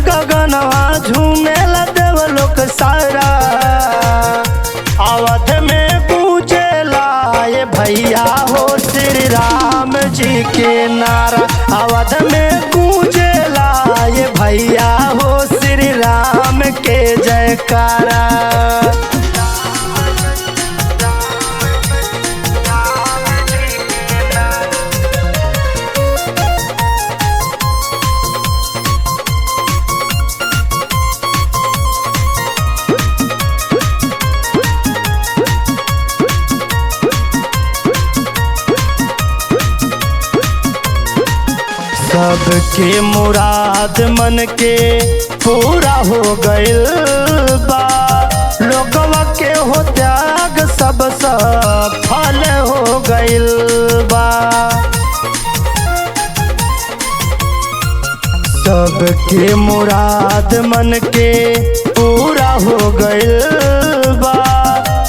गगनवा झूमेला देवलोक सारा। अवध में पूजेला ये भैया हो श्री राम जी के नारा। अवध में पूजेला ये भैया हो श्री राम के जयकारा। सबके मुराद मन के पूरा हो गइल बा। लोगवा के हो त्याग सब सफल हो गइल बा। सबके मुराद मन के पूरा हो गइल बा।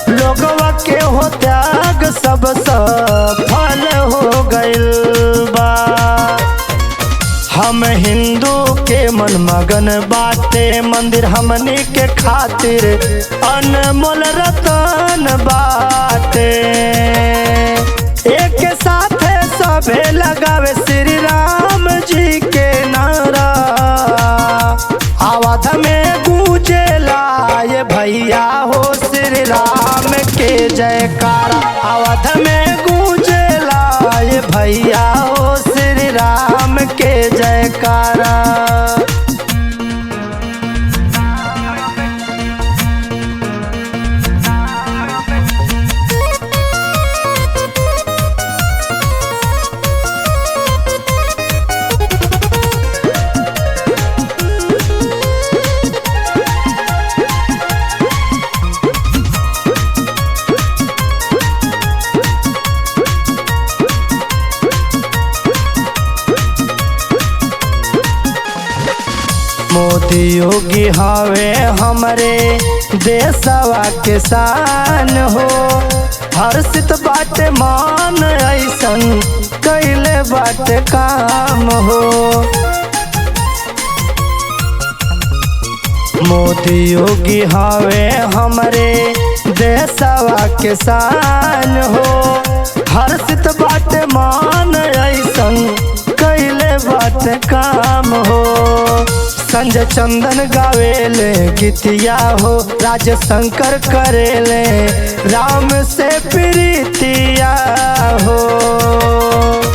लोगवा के हो त्याग सब सफल हो गइल बा। हम हिंदू के मन मगन बाटे मंदिर हमनी के खातिर अनमोल रतन बाटे। एक साथ सभे लगावे श्री राम जी के नारा। अवध में गूंजेला ये भैया हो श्री राम के जयकारा। अवध में गूंजेला ये भैया हो श्री राम के जयकारा। मोदी योगी हवे हमरे देशवा के शान हो। हर्षित बाटे मान ऐसन कैले बाटे काम हो। मोदी योगी हवे हमरे देशवा के शान हो। हर्षित बाटे मान ऐसन कैले बाटे काम हो। संजय चंदन गावेले गीतिया हो। राज शंकर करेले राम से प्रीतिया हो।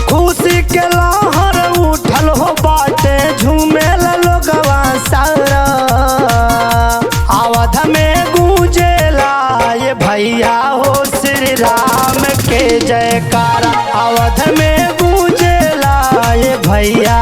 खुशी के लहर उठल हो बाटे झूमेला लोगवा सारा। अवध में गूंजेला ये भैया हो श्री राम के जयकारा। अवध में गूंजेला ये भैया